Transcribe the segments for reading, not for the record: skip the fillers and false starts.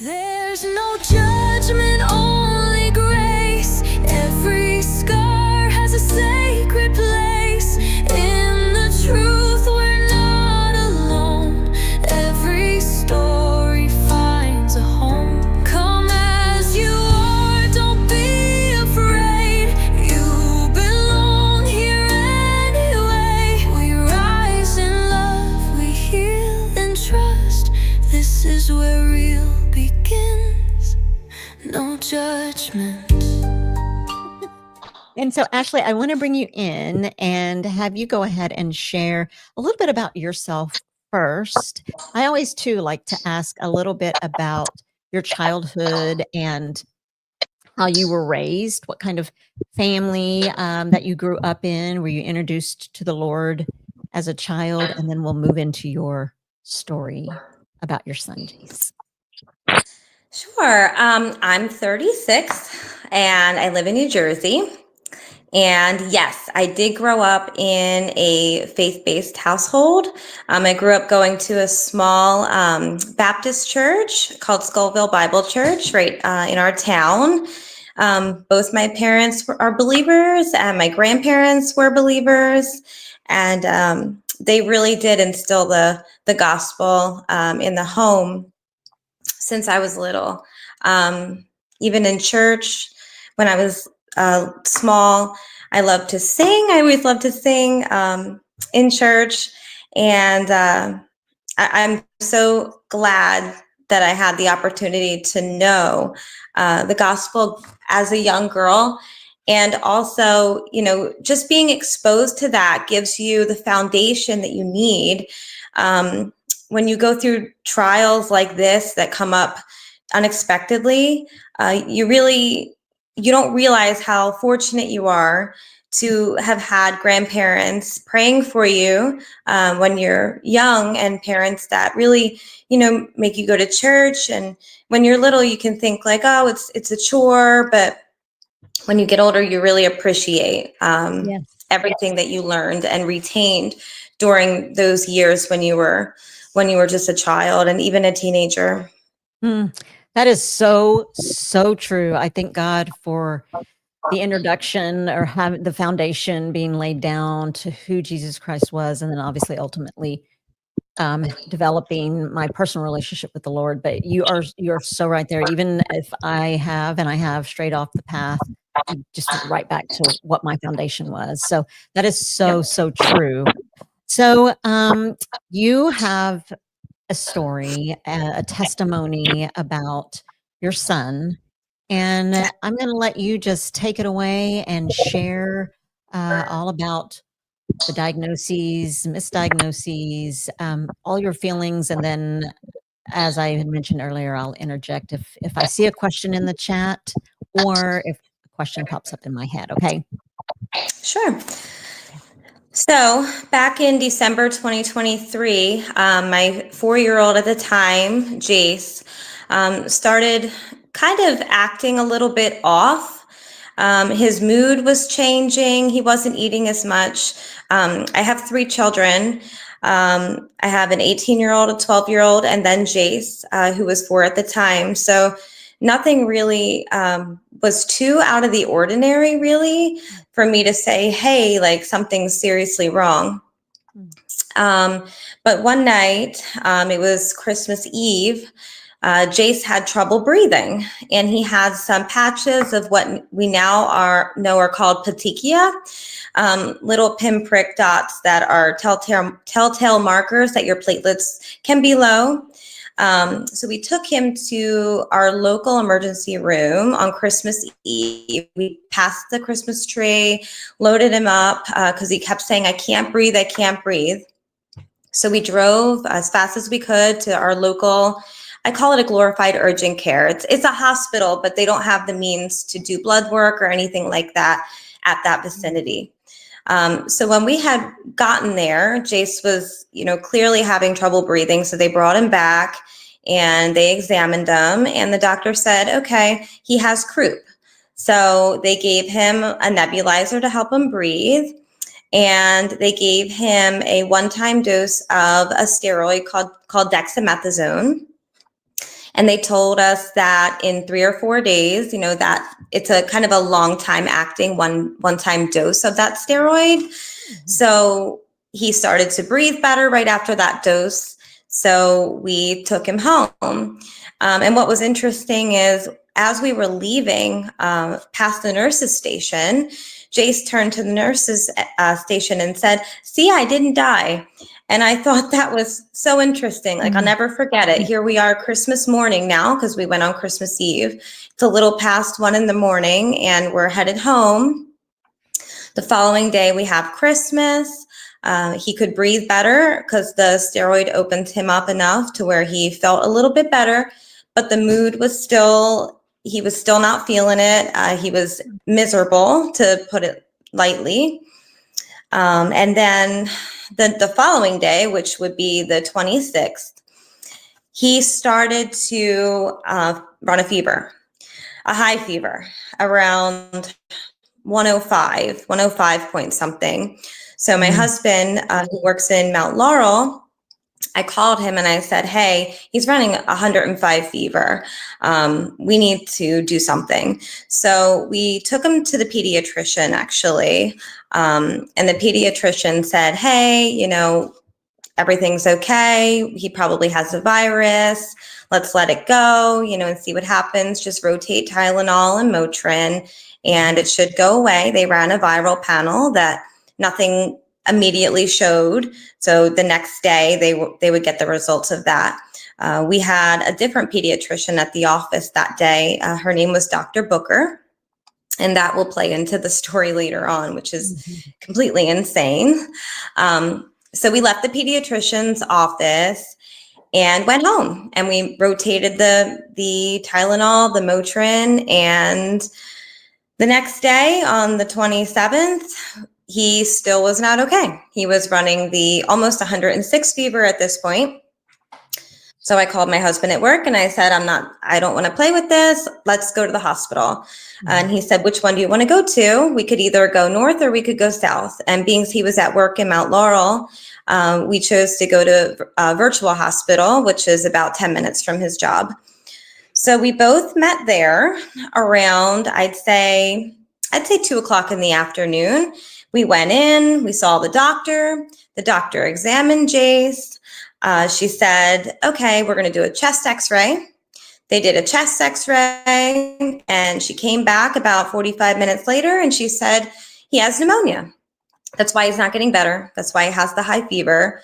There's no judgment, only grace. Every scar has a sacred place. In the truth, we're not alone. Every story finds a home. Come as you are, don't be afraid. You belong here anyway. We rise in love, we heal in trust. This is where real begins, no judgment. And so, Ashley, I want to bring you in and have you go ahead and share a little bit about yourself first. I always, too, like to ask a little bit about your childhood and how you were raised, what kind of family that you grew up in. Were you introduced to the Lord as a child? And then we'll move into your story about your son, Jace. Sure. I'm 36 and I live in New Jersey. And yes, I did grow up in a faith-based household. I grew up going to a small Baptist church called Scoville Bible Church right in our town. Both my parents are believers and my grandparents were believers. And they really did instill the gospel in the home since I was little. Even in church, when I was small, I loved to sing. I always loved to sing in church. And I'm so glad that I had the opportunity to know the gospel as a young girl. And also, you know, just being exposed to that gives you the foundation that you need when you go through trials like this that come up unexpectedly. You don't realize how fortunate you are to have had grandparents praying for you when you're young, and parents that really, you know, make you go to church. And when you're little, you can think like, oh, it's a chore, but when you get older, you really appreciate everything that you learned and retained during those years when you were just a child and even a teenager. That is so true. I thank God for the introduction, or having the foundation being laid down to who Jesus Christ was, and then obviously ultimately developing my personal relationship with the Lord. But you're so right there. Even if I have strayed off the path, I just went right back to what my foundation was. So that is so true. So you have a story, a testimony about your son, and I'm going to let you just take it away and share all about the diagnoses, misdiagnoses, all your feelings. And then, as I had mentioned earlier, I'll interject if I see a question in the chat or if a question pops up in my head. Okay. Sure. So back in December 2023, my 4-year-old at the time, Jace, started kind of acting a little bit off. His mood was changing. He wasn't eating as much. I have 3 children. I have an 18-year-old, a 12-year-old, and then Jace, who was 4 at the time. So nothing really was too out of the ordinary, really, for me to say, hey, like something's seriously wrong. But one night, it was Christmas Eve, Jace had trouble breathing, and he had some patches of what we now know are called petechia, little pinprick dots that are telltale markers that your platelets can be low. So we took him to our local emergency room on Christmas Eve. We passed the Christmas tree, loaded him up because he kept saying, I can't breathe, I can't breathe. So we drove as fast as we could to our local, I call it a glorified urgent care. It's a hospital, but they don't have the means to do blood work or anything like that at that vicinity. So when we had gotten there, Jace was, clearly having trouble breathing. So they brought him back and they examined him, and the doctor said, okay, he has croup. So they gave him a nebulizer to help him breathe. And they gave him a one-time dose of a steroid called dexamethasone. And they told us that in 3 or 4 days, that it's a kind of a long time acting one-time dose of that steroid. So he started to breathe better right after that dose. So we took him home. And what was interesting is as we were leaving past the nurse's station, Jace turned to the nurse's station and said, "See, I didn't die." And I thought that was so interesting. Like, I'll never forget it. Here we are Christmas morning now, because we went on Christmas Eve. It's a little past 1 a.m, and we're headed home. The following day, we have Christmas. He could breathe better because the steroid opened him up enough to where he felt a little bit better, but the mood was still, he was still not feeling it. He was miserable, to put it lightly. And then the following day, which would be the 26th, he started to run a fever, a high fever, around 105 point something. So my husband, who works in Mount Laurel, I called him and I said, "Hey, he's running 105 fever. We need to do something." So we took him to the pediatrician, actually. And the pediatrician said, "Hey, everything's okay. He probably has a virus. Let's let it go, and see what happens. Just rotate Tylenol and Motrin, and it should go away." They ran a viral panel that nothing immediately showed. So the next day they would get the results of that. We had a different pediatrician at the office that day. Her name was Dr. Booker. And that will play into the story later on, which is completely insane. So we left the pediatrician's office and went home, and we rotated the Tylenol, the Motrin, and the next day on the 27th, he still was not okay. He was running the almost 106 fever at this point. So I called my husband at work and I said, I don't want to play with this. Let's go to the hospital. And he said, "Which one do you want to go to? We could either go north or we could go south." And being he was at work in Mount Laurel, we chose to go to a virtual hospital, which is about 10 minutes from his job. So we both met there around, I'd say 2:00 in the afternoon. We went in, we saw the doctor. The doctor examined Jace. She said, "Okay, we're going to do a chest x-ray." They did a chest x-ray, and she came back about 45 minutes later, and she said, "He has pneumonia. That's why he's not getting better. That's why he has the high fever.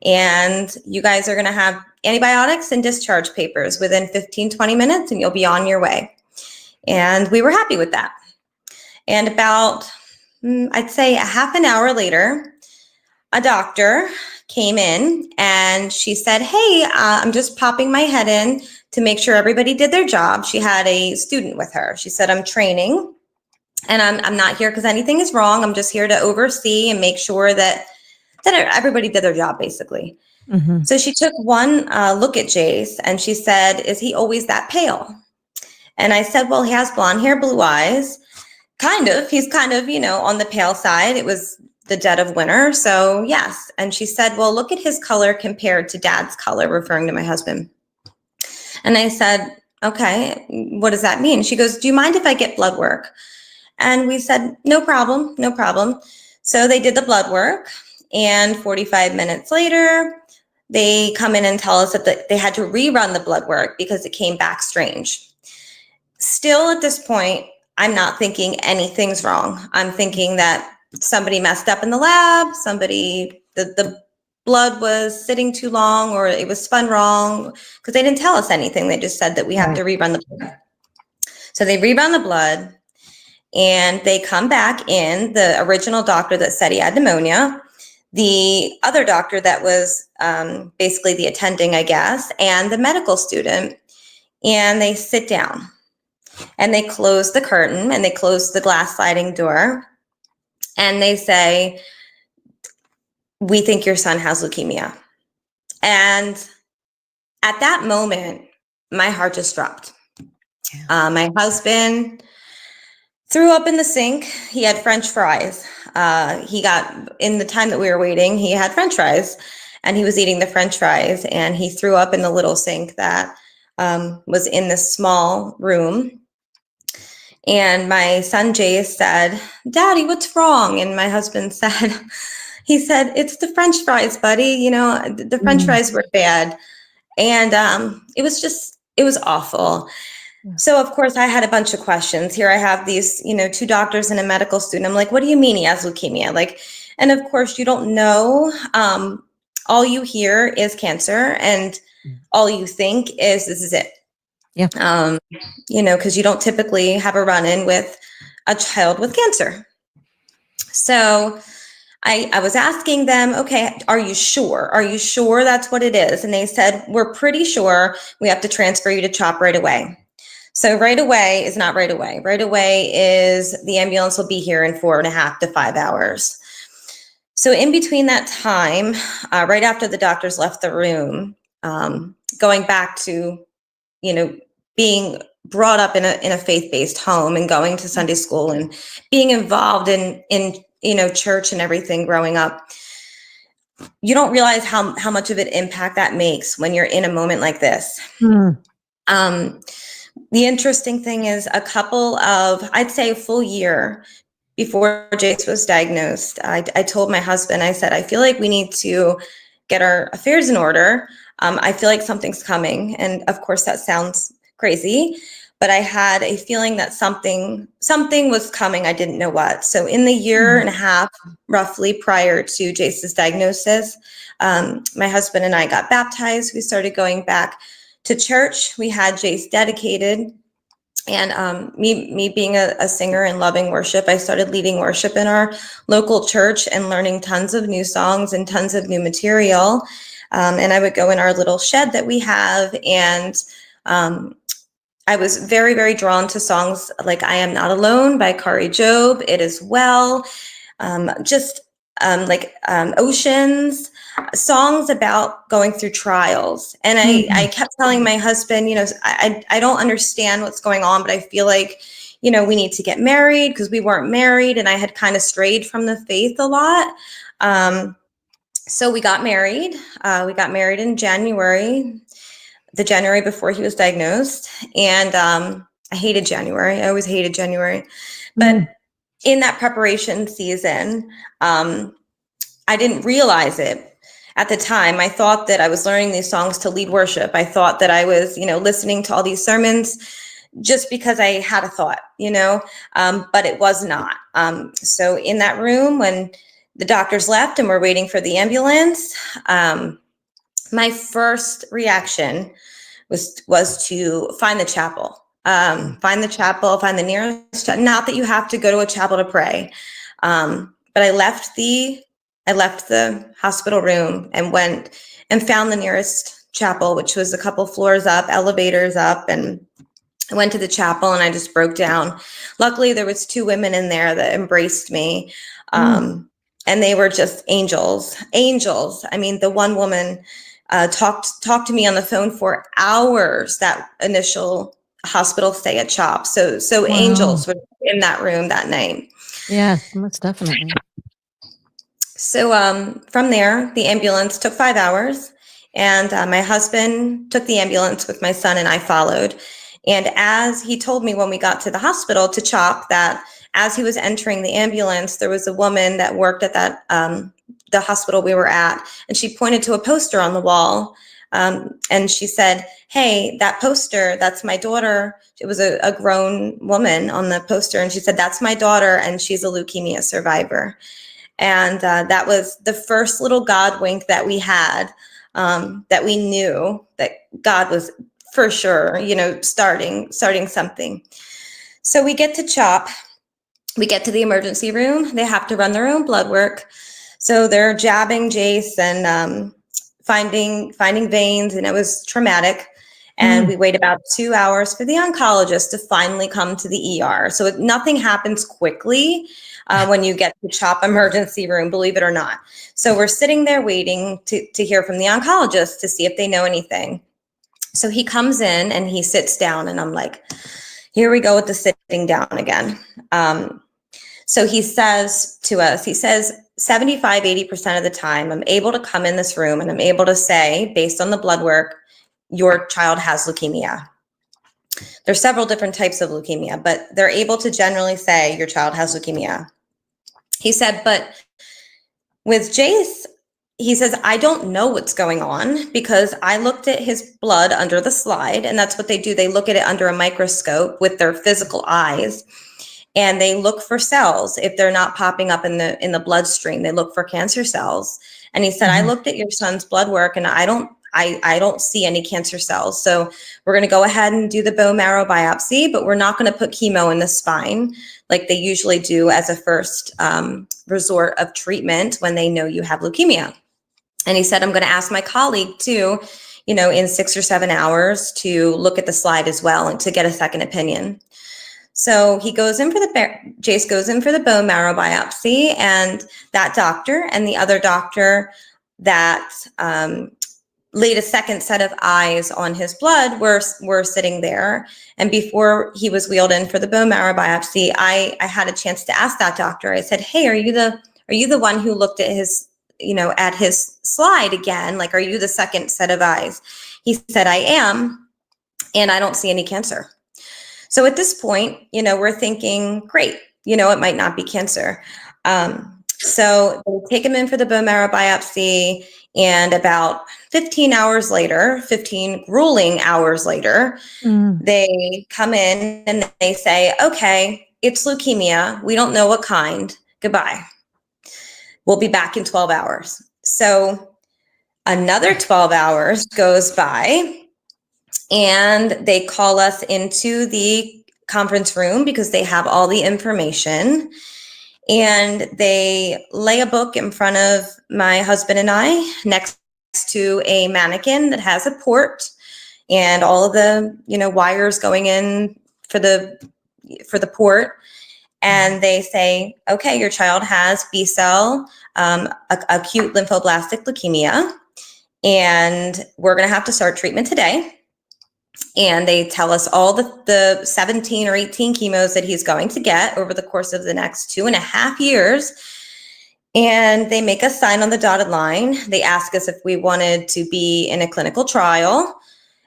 And you guys are going to have antibiotics and discharge papers within 15, 20 minutes, and you'll be on your way." And we were happy with that. And about, I'd say a half an hour later, a doctor came in and she said, "Hey, I'm just popping my head in to make sure everybody did their job." She had a student with her. She said, "I'm training, and I'm not here because anything is wrong. I'm just here to oversee and make sure that everybody did their job," basically. So she took one look at Jace and she said, "Is he always that pale?" And I said, "Well, he has blonde hair, blue eyes. Kind of. He's kind of, on the pale side. It was the dead of winter. So yes." And she said, "Well, look at his color compared to Dad's color," referring to my husband. And I said, "Okay, what does that mean?" She goes, "Do you mind if I get blood work?" And we said, "No problem, no problem." So they did the blood work, and 45 minutes later, they come in and tell us that they had to rerun the blood work because it came back strange. Still at this point, I'm not thinking anything's wrong. I'm thinking that somebody messed up in the lab, the blood was sitting too long, or it was spun wrong, because they didn't tell us anything. They just said that we have to rerun the blood. So they rerun the blood, and they come back in, the original doctor that said he had pneumonia, the other doctor that was basically the attending, I guess, and the medical student, and they sit down. And they close the curtain and they close the glass sliding door. And they say, "We think your son has leukemia." And at that moment, my heart just dropped. My husband threw up in the sink. He had French fries. In the time that we were waiting, he had French fries, and he was eating the French fries, and he threw up in the little sink that was in this small room. And my son Jace said, "Daddy, what's wrong?" And my husband said, he said, "It's the French fries, buddy. You know, the French fries were bad." And it was awful. So of course I had a bunch of questions. Here I have these, two doctors and a medical student. I'm like, "What do you mean he has leukemia?" Like, and of course you don't know. All you hear is cancer, and all you think is this is it. Yeah. Because you don't typically have a run-in with a child with cancer. So I was asking them, "Okay, are you sure? Are you sure that's what it is?" And they said, "We're pretty sure. We have to transfer you to CHOP right away." So right away is not right away. Right away is the ambulance will be here in 4.5 to 5 hours. So in between that time, right after the doctors left the room, going back to, being brought up in a faith-based home and going to Sunday school and being involved in church and everything growing up, you don't realize how much of an impact that makes when you're in a moment like this. The interesting thing is I'd say a full year before Jace was diagnosed, I told my husband, I said, "I feel like we need to get our affairs in order. I feel like something's coming." And of course that sounds crazy, but I had a feeling that something was coming. I didn't know what. So in the year and a half, roughly prior to Jace's diagnosis, my husband and I got baptized. We started going back to church. We had Jace dedicated. And me being a singer and loving worship, I started leading worship in our local church and learning tons of new songs and tons of new material. And I would go in our little shed that we have, and I was very, very drawn to songs like "I Am Not Alone" by Kari Jobe, "It Is Well," Oceans, songs about going through trials. And I kept telling my husband, I don't understand what's going on, but I feel like, we need to get married, because we weren't married and I had kind of strayed from the faith a lot. So we got married. We got married in January, the January before he was diagnosed. And I hated January. I always hated January. But in that preparation season, I didn't realize it at the time. I thought that I was learning these songs to lead worship. I thought that I was, listening to all these sermons just because I had a thought, but it was not. So in that room, when the doctors left and we're waiting for the ambulance, my first reaction was to find the chapel. Find the nearest, not that you have to go to a chapel to pray. But I left the hospital room and went and found the nearest chapel, which was a couple floors up, elevators up, and I went to the chapel and I just broke down. Luckily, there was 2 women in there that embraced me. And they were just angels. I mean, the one woman talked to me on the phone for hours, that initial hospital stay at CHOP. So wow. Angels were in that room that night. Yes, most definitely. So from there, the ambulance took 5 hours, and my husband took the ambulance with my son, and I followed. And as he told me when we got to the hospital to CHOP, that as he was entering the ambulance, there was a woman that worked at that the hospital we were at, and she pointed to a poster on the wall, and she said, "Hey, that poster, that's my daughter." It was a grown woman on the poster, and she said, "That's my daughter, and she's a leukemia survivor." And that was the first little God wink that we had, that we knew that God was for sure, starting something. So we get to CHOP. We get to the emergency room. They have to run their own blood work. So they're jabbing Jace and finding veins, and it was traumatic. And we wait about 2 hours for the oncologist to finally come to the ER. So nothing happens quickly when you get to CHOP emergency room, believe it or not. So we're sitting there waiting to hear from the oncologist to see if they know anything. So he comes in and he sits down, and I'm like, here we go with the sitting down again. So he says to us, 75, 80% of the time, I'm able to come in this room and I'm able to say, based on the blood work, your child has leukemia. There's several different types of leukemia, but they're able to generally say your child has leukemia. He said, but with Jace, he says, I don't know what's going on because I looked at his blood under the slide, and that's what they do. They look at it under a microscope with their physical eyes, and they look for cells. If they're not popping up in the bloodstream, they look for cancer cells. And he said, I looked at your son's blood work, and I don't see any cancer cells. So we're going to go ahead and do the bone marrow biopsy, but we're not going to put chemo in the spine like they usually do as a first resort of treatment when they know you have leukemia. And he said, I'm going to ask my colleague too, in 6 or 7 hours to look at the slide as well and to get a second opinion. So Jace goes in for the bone marrow biopsy, and that doctor and the other doctor that laid a second set of eyes on his blood were sitting there. And before he was wheeled in for the bone marrow biopsy, I had a chance to ask that doctor. I said, hey, are you the one who looked at his at his slide again? Like, are you the second set of eyes? He said, I am, and I don't see any cancer. So at this point, we're thinking, great, it might not be cancer. So they take him in for the bone marrow biopsy, and about 15 grueling hours later, they come in and they say, okay, it's leukemia. We don't know what kind. Goodbye. We'll be back in 12 hours. So another 12 hours goes by, and they call us into the conference room because they have all the information. And they lay a book in front of my husband and I next to a mannequin that has a port and all of the, wires going in for the port. And they say, okay, your child has B-cell acute lymphoblastic leukemia, and we're going to have to start treatment today. And they tell us all the 17 or 18 chemos that he's going to get over the course of the next 2.5 years. And they make us sign on the dotted line. They ask us if we wanted to be in a clinical trial.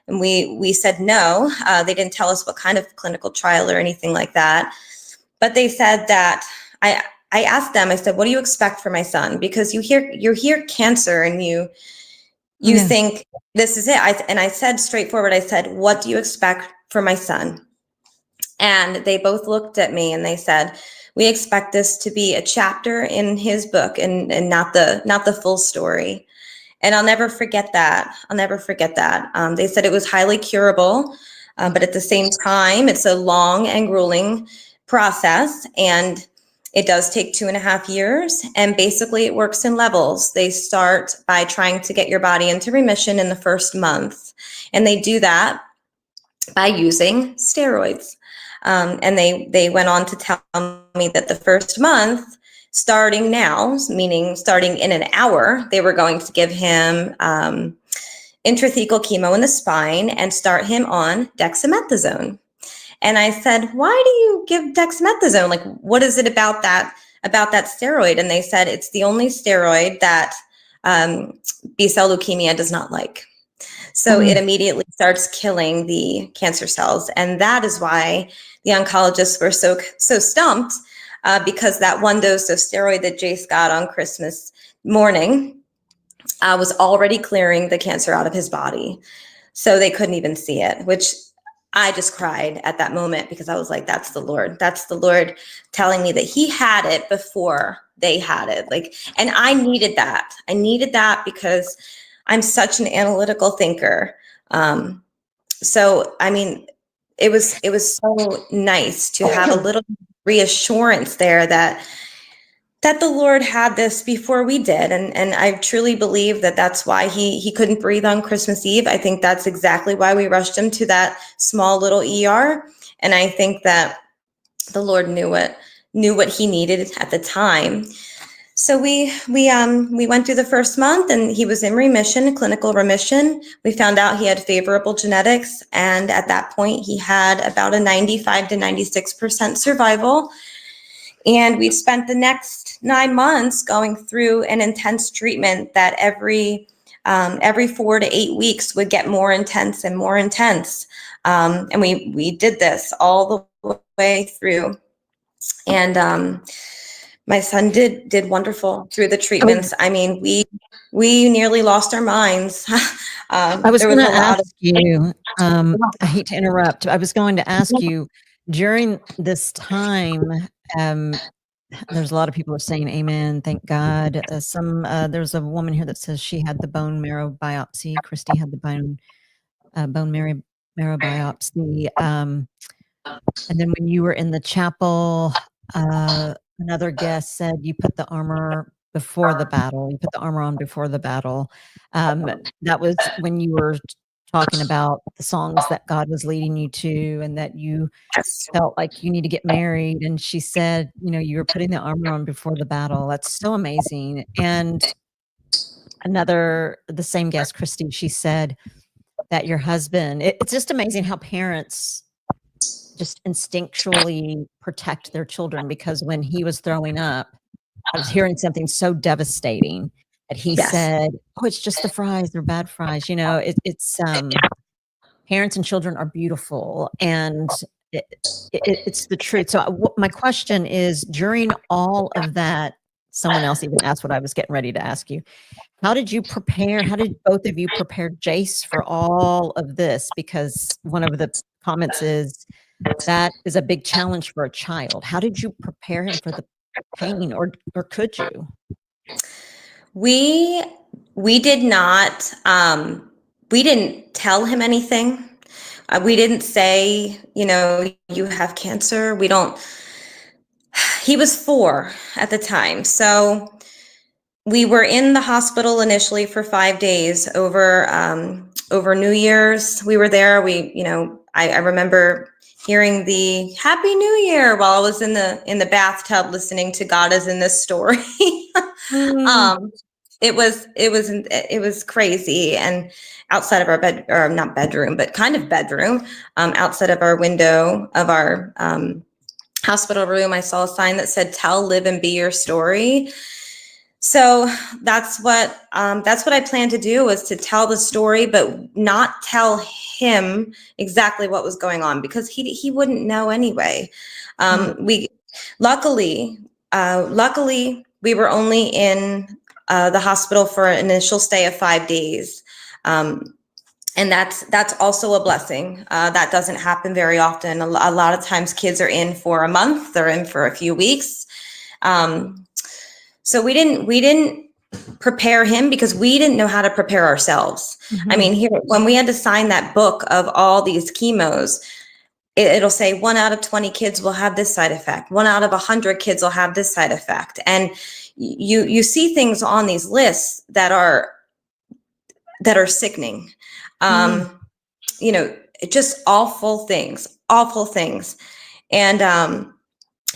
And we said no. They didn't tell us what kind of clinical trial or anything like that. But they said that I asked them, I said, what do you expect for my son? Because you hear cancer and you think this is it. I said straightforward, I said, what do you expect for my son? And they both looked at me and they said, we expect this to be a chapter in his book and not the full story. And I'll never forget that. They said it was highly curable, but at the same time, it's a long and grueling process, and it does take 2.5 years, and basically it works in levels. They start by trying to get your body into remission in the first month, and they do that by using steroids. And they went on to tell me that the first month, starting now, meaning starting in an hour, they were going to give him intrathecal chemo in the spine and start him on dexamethasone. And I said, why do you give dexamethasone? Like, what is it about that steroid? And they said, it's the only steroid that B-cell leukemia does not like. So it immediately starts killing the cancer cells. And that is why the oncologists were so stumped, because that one dose of steroid that Jace got on Christmas morning was already clearing the cancer out of his body. So they couldn't even see it, which I just cried at that moment because I was like, that's the Lord. That's the Lord telling me that he had it before they had it. Like, and I needed that. I needed that because I'm such an analytical thinker. So, I mean, it was so nice to have a little reassurance there that the Lord had this before we did. And I truly believe that that's why he couldn't breathe on Christmas Eve. I think that's exactly why we rushed him to that small little ER. And I think that the Lord knew what he needed at the time. So we went through the first month and he was in remission, clinical remission. We found out he had favorable genetics. And at that point, he had about a 95 to 96% survival. And we spent the next 9 months going through an intense treatment that every every 4 to 8 weeks would get more intense and more intense. And we did this all the way through. And my son did wonderful through the treatments. I mean, we nearly lost our minds. I was There going was to a lot ask of you, I hate to interrupt. I was going to ask you during this time, there's a lot of people are saying amen, thank God. There's a woman here that says she had the bone marrow biopsy. Christy had the bone marrow biopsy. And then when you were in the chapel, another guest said you put the armor before the battle. You put the armor on before the battle. That was when you were talking about the songs that God was leading you to, and that you felt like you need to get married. And she said, you know, you were putting the armor on before the battle. That's so amazing. And the same guest, Christy, she said that your husband, it's just amazing how parents just instinctually protect their children, because when he was throwing up, I was hearing something so devastating that he yes. said, "Oh, it's just the fries. They're bad fries." You know, it's parents and children are beautiful, and it's the truth. So my question is, during all of that, someone else even asked what I was getting ready to ask you. How did you prepare? How did both of you prepare Jace for all of this? Because one of the comments is that is a big challenge for a child. How did you prepare him for the pain, or could you? We did not we didn't tell him anything. We didn't say, you know, you have cancer. We don't. He was 4 at the time. So we were in the hospital initially for 5 days over New Year's. We were there. I remember hearing the Happy New Year while I was in the bathtub listening to God Is in This Story. It was crazy. And outside of our bed, or not bedroom, but kind of bedroom, outside of our window of our hospital room, I saw a sign that said, "Tell, live, and be your story." So that's what I plan to do, was to tell the story, but not tell him exactly what was going on, because he wouldn't know anyway. We luckily we were only in the hospital for an initial stay of 5 days. And that's also a blessing. That doesn't happen very often. A lot of times kids are in for a month, they're in for a few weeks. So we didn't prepare him, because we didn't know how to prepare ourselves. I mean, here, when we had to sign that book of all these chemos, it'll say 1 out of 20 kids will have this side effect. 1 out of 100 kids will have this side effect. And you see things on these lists that are sickening. You know, just awful things. And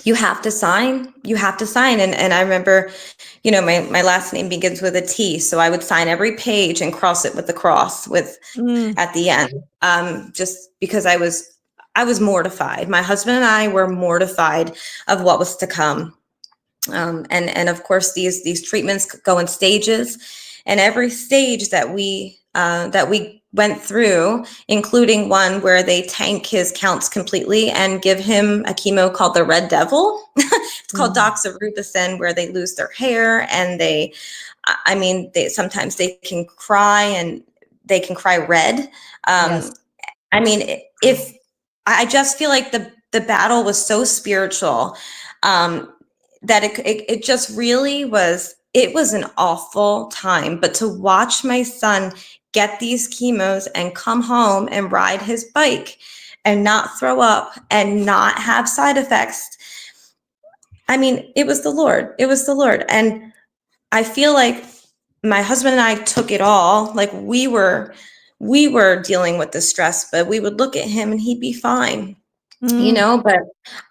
you have to sign. And I remember, you know, my last name begins with a T, so I would sign every page and cross it with the cross at the end, just because I was mortified. My husband and I were mortified of what was to come. And of course, these treatments go in stages, and every stage that we went through, including one where they tank his counts completely and give him a chemo called the Red Devil. It's called doxorubicin, where they lose their hair, and they sometimes they can cry, and they can cry red. Yes. I mean, if I just feel like the battle was so spiritual, that it just really was. It was an awful time, but to watch my son get these chemos and come home and ride his bike and not throw up and not have side effects. I mean, it was the Lord. And I feel like my husband and I took it all. Like, we were dealing with the stress, but we would look at him and he'd be fine, you know? But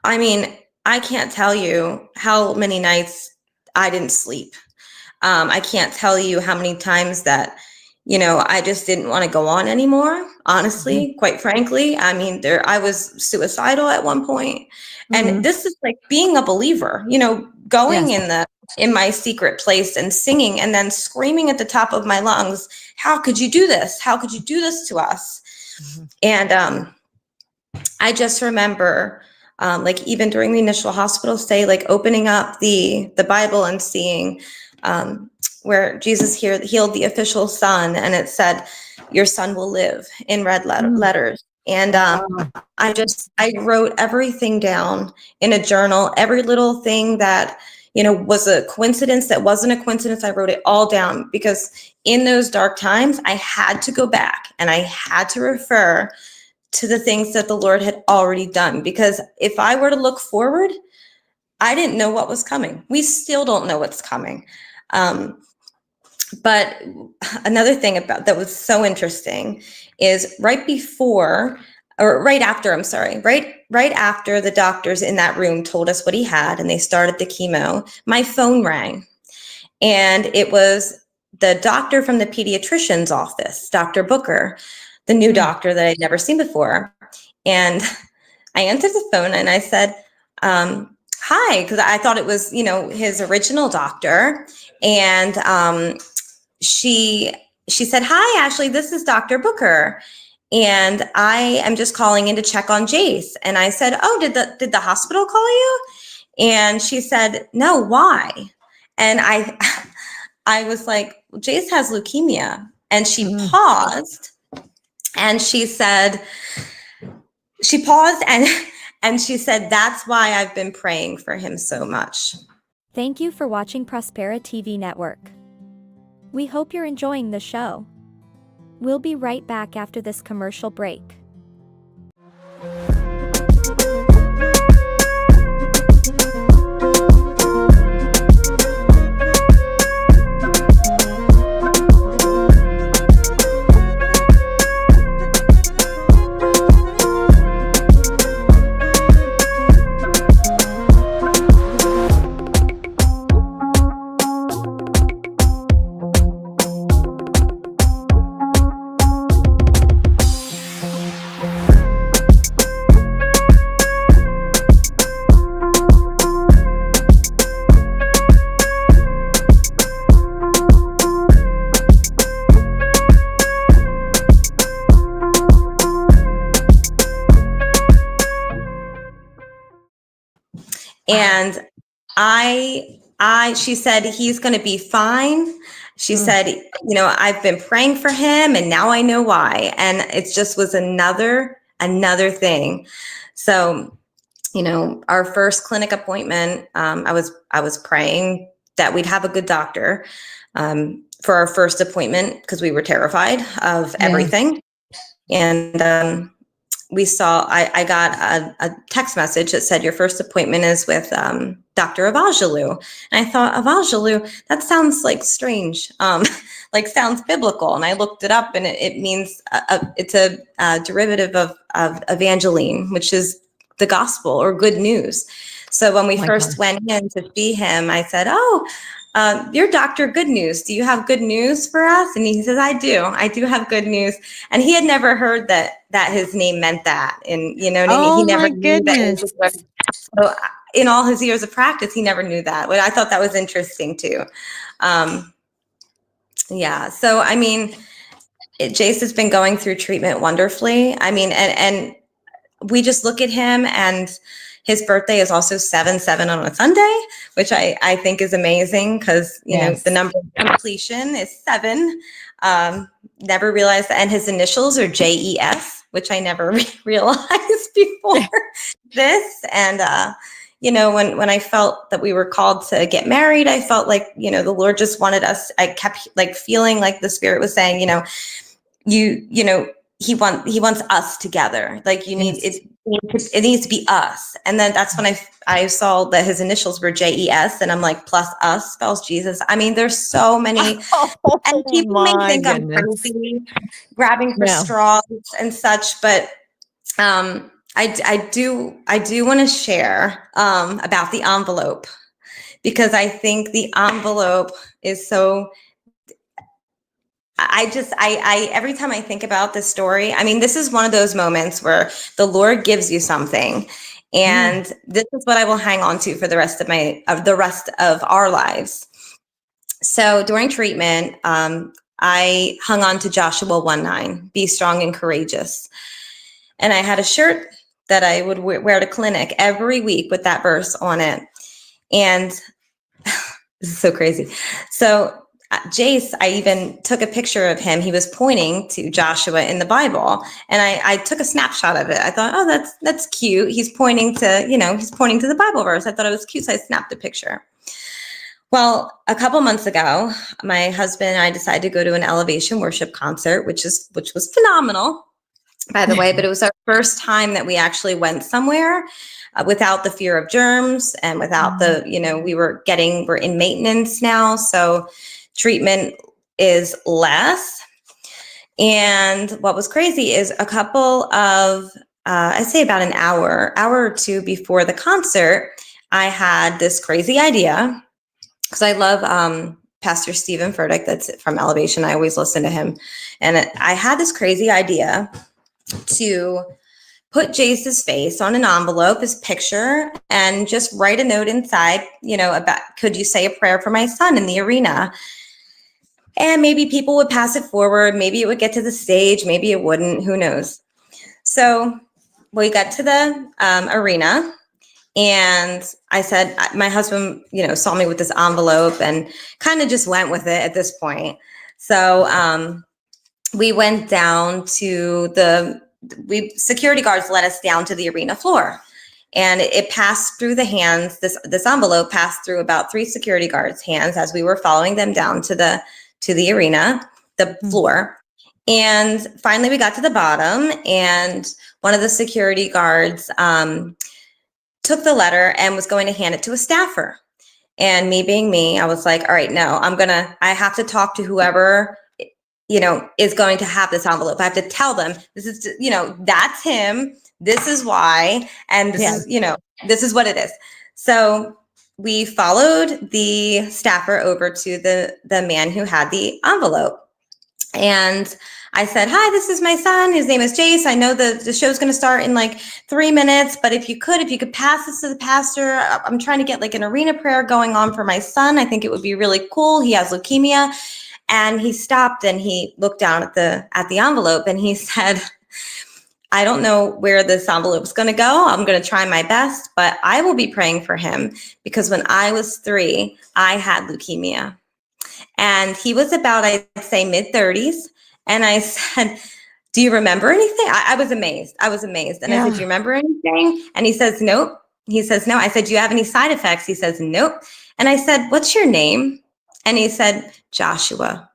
I mean, I can't tell you how many nights I didn't sleep. I can't tell you how many times that, you know, I just didn't want to go on anymore. Honestly, quite frankly, I mean, I was suicidal at one point. And this is like being a believer. You know, going Yes. in my secret place and singing and then screaming at the top of my lungs, how could you do this? How could you do this to us? Mhm. And I just remember, like even during the initial hospital stay, like opening up the Bible and seeing where Jesus healed the official son, and it said, "Your son will live" in red letters. And Wow. I wrote everything down in a journal, every little thing that was a coincidence, that wasn't a coincidence. I wrote it all down because in those dark times, I had to go back and I had to refer to the things that the Lord had already done. Because if I were to look forward, I didn't know what was coming. We still don't know what's coming. But another thing about that was so interesting is right after the doctors in that room told us what he had and they started the chemo, my phone rang. And it was the doctor from the pediatrician's office, Dr. Booker, the new doctor that I'd never seen before. And I answered the phone and I said, hi, because I thought it was, his original doctor. And she said, hi, Ashley, this is Dr. Booker. And I am just calling in to check on Jace. And I said, oh, did the hospital call you? And she said, no, why? And I was like, Jace has leukemia. And she paused and she paused and she said, that's why I've been praying for him so much. Thank you for watching Prospera TV Network. We hope you're enjoying the show. We'll be right back after this commercial break. And she said, he's going to be fine. She said, I've been praying for him and now I know why. And it just was another thing. So, our first clinic appointment, I was praying that we'd have a good doctor for our first appointment because we were terrified of everything. And I got a text message that said, your first appointment is with Dr. Avajalu. And I thought, Avajalu, that sounds like strange, like sounds biblical. And I looked it up and it means, it's a derivative of Evangeline, which is the gospel or good news. So when we first went in to see him, I said, you're Dr. Good News. Do you have good news for us? And he says, I do have good news. And he had never heard that his name meant that. And he never knew that. So in all his years of practice, he never knew that. But I thought that was interesting too. So, I mean, Jace has been going through treatment wonderfully. I mean, and we just look at him, and his birthday is also 7/7 on a Sunday, which I think is amazing because, the number of completion is 7. Never realized that. And his initials are JES, which I never realized before this. And, when I felt that we were called to get married, I felt like, the Lord just wanted us. I kept like feeling like the Spirit was saying, he wants us together. Like it needs to be us. And then that's when I saw that his initials were JES, and I'm like, plus us spells Jesus. I mean, there's so many, and people may think I'm crazy, grabbing for straws and such, but I do want to share about the envelope, because I think the envelope is so. I every time I think about this story, I mean, this is one of those moments where the Lord gives you something And this is what I will hang on to for the rest of our lives. So during treatment, I hung on to Joshua 1:9, be strong and courageous. And I had a shirt that I would wear to clinic every week with that verse on it. And this is so crazy. So Jace, I even took a picture of him. He was pointing to Joshua in the Bible, and I took a snapshot of it. I thought, oh, that's cute. He's pointing to, he's pointing to the Bible verse. I thought it was cute, so I snapped a picture. Well, a couple months ago, my husband and I decided to go to an Elevation worship concert, which was phenomenal, by the way. But it was our first time that we actually went somewhere without the fear of germs and without we're in maintenance now, so treatment is less. And what was crazy is a couple of, I'd say about an hour or two before the concert, I had this crazy idea, because I love Pastor Stephen Furtick, that's from Elevation. I always listen to him. And I had this crazy idea to put Jace's face on an envelope, his picture, and just write a note inside, about, could you say a prayer for my son in the arena? And maybe people would pass it forward. Maybe it would get to the stage. Maybe it wouldn't. Who knows? So we got to the arena, and I said, my husband, saw me with this envelope and kind of just went with it at this point. So we went down to security guards led us down to the arena floor. And it passed through the hands, this envelope passed through about 3 security guards' hands as we were following them down to the arena, the floor. And finally we got to the bottom, and one of the security guards took the letter and was going to hand it to a staffer. And me being me, I was like, all right, no, I have to talk to whoever, is going to have this envelope. I have to tell them this is, that's him. This is why. And this is, this is what it is. So we followed the staffer over to the man who had the envelope. And I said, hi, this is my son. His name is Jace. I know the show's going to start in like 3 minutes, but if you could pass this to the pastor, I'm trying to get like an arena prayer going on for my son. I think it would be really cool. He has leukemia. And he stopped and he looked down at the envelope, and he said, I don't know where this envelope is going to go. I'm going to try my best, but I will be praying for him, because when I was 3, I had leukemia. And he was about, I'd say, mid-30s. And I said, do you remember anything? I was amazed. And I said, do you remember anything? And he says, nope. He says, no. I said, do you have any side effects? He says, nope. And I said, what's your name? And he said, Joshua.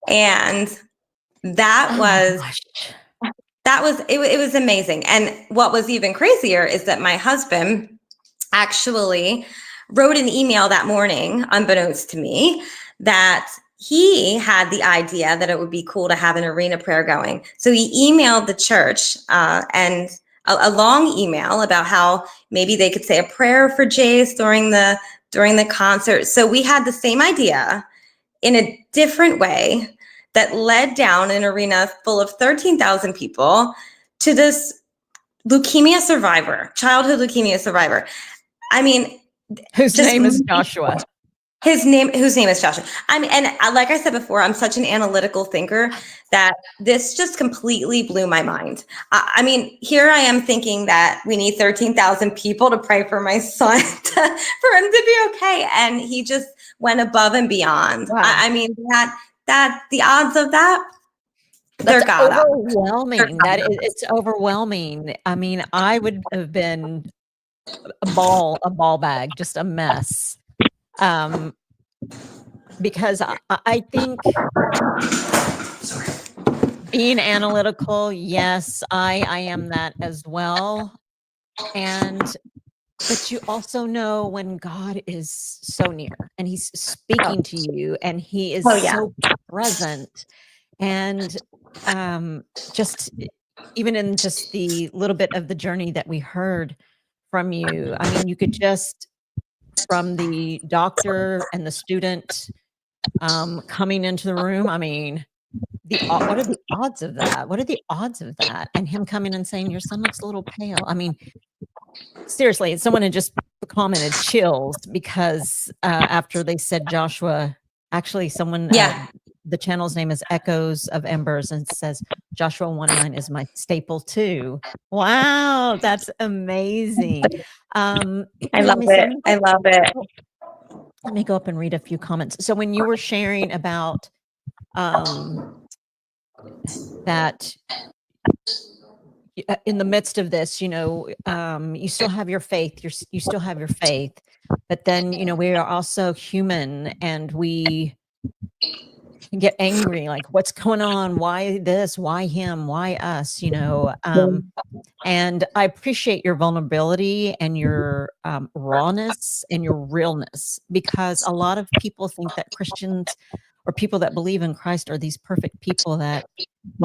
And it was amazing. And what was even crazier is that my husband actually wrote an email that morning, unbeknownst to me, that he had the idea that it would be cool to have an arena prayer going. So he emailed the church and a long email about how maybe they could say a prayer for Jace during the concert. So we had the same idea in a different way that led down an arena full of 13,000 people to this childhood leukemia survivor. I mean, whose name is Joshua. Whose name is Joshua. I mean, and like I said before, I'm such an analytical thinker that this just completely blew my mind. I mean, here I am thinking that we need 13,000 people to pray for my son for him to be okay, and he just went above and beyond. Wow. I mean, that the odds of that. That's overwhelming. It's overwhelming. I mean, I would have been a ball bag, just a mess. Because I think being analytical, yes, I am that as well. But you also know when God is so near and he's speaking to you, and he is so present. And just even in just the little bit of the journey that we heard from you, I mean, you could just, from the doctor and the student coming into the room, I mean, what are the odds of that? And him coming and saying, your son looks a little pale. I mean, seriously, someone had just commented chills because after they said Joshua, actually someone, Yeah. the channel's name is Echoes of Embers, and says Joshua 1:9 is my staple too. Wow, that's amazing. I Let love me see. it. I love it. Let me go up and read a few comments. So when you were sharing about that in the midst of this, you know, you still have your faith, you still have your faith, but then, you know, we are also human and we get angry, like, what's going on? Why this? Why him? Why us? You know, and I appreciate your vulnerability and your rawness and your realness, because a lot of people think that Christians or people that believe in Christ are these perfect people that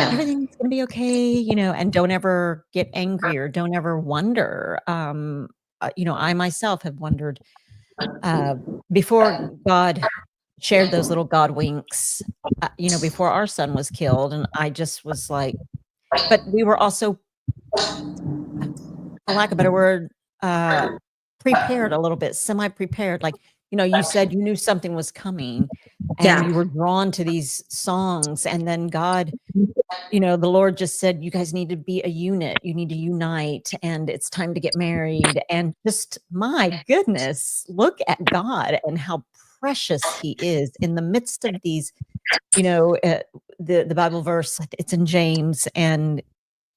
everything's going to be okay, you know, and don't ever get angry or don't ever wonder. You know, I myself have wondered before God shared those little God winks, you know, before our son was killed. And I just was like, but we were also, for lack of a better word, prepared a little bit, semi-prepared. Like, you know, you said you knew something was coming and you were drawn to these songs. And then God, you know, the Lord just said, you guys need to be a unit. You need to unite and it's time to get married. And just, my goodness, look at God and how precious he is in the midst of these, you know, the Bible verse, it's in James, and,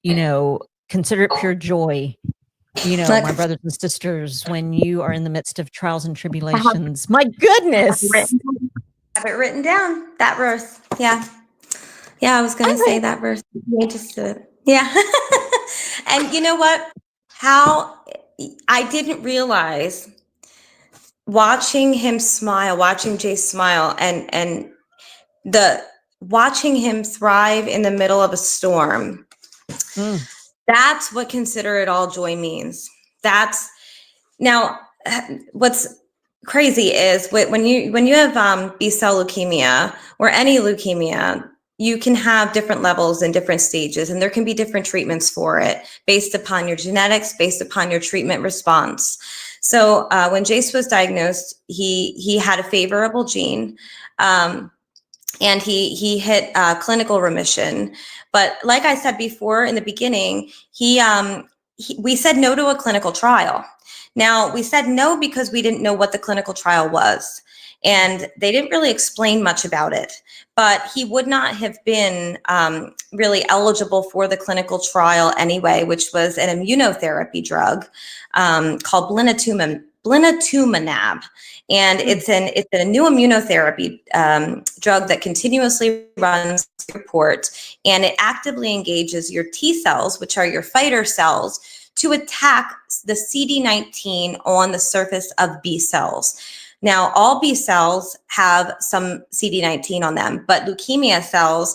you know, consider it pure joy, you know, my brothers and sisters, when you are in the midst of trials and tribulations. My goodness. I have it written down, that verse. Yeah. Yeah, I was going to say that verse. Yeah. And you know what? How I didn't realize, watching him smile, watching Jay smile, and the watching him thrive in the middle of a storm. That's what consider it all joy means. That's now what's crazy is when you have B-cell leukemia or any leukemia, you can have different levels and different stages, and there can be different treatments for it based upon your genetics, based upon your treatment response. So when Jace was diagnosed, he had a favorable gene, and he hit clinical remission. But like I said before in the beginning, we said no to a clinical trial. Now, we said no because we didn't know what the clinical trial was, and they didn't really explain much about it. But he would not have been really eligible for the clinical trial anyway, which was an immunotherapy drug called blinatumomab. And it's a new immunotherapy drug that continuously runs the report, and it actively engages your T cells, which are your fighter cells, to attack the CD19 on the surface of B cells. Now, all B cells have some CD19 on them, but leukemia cells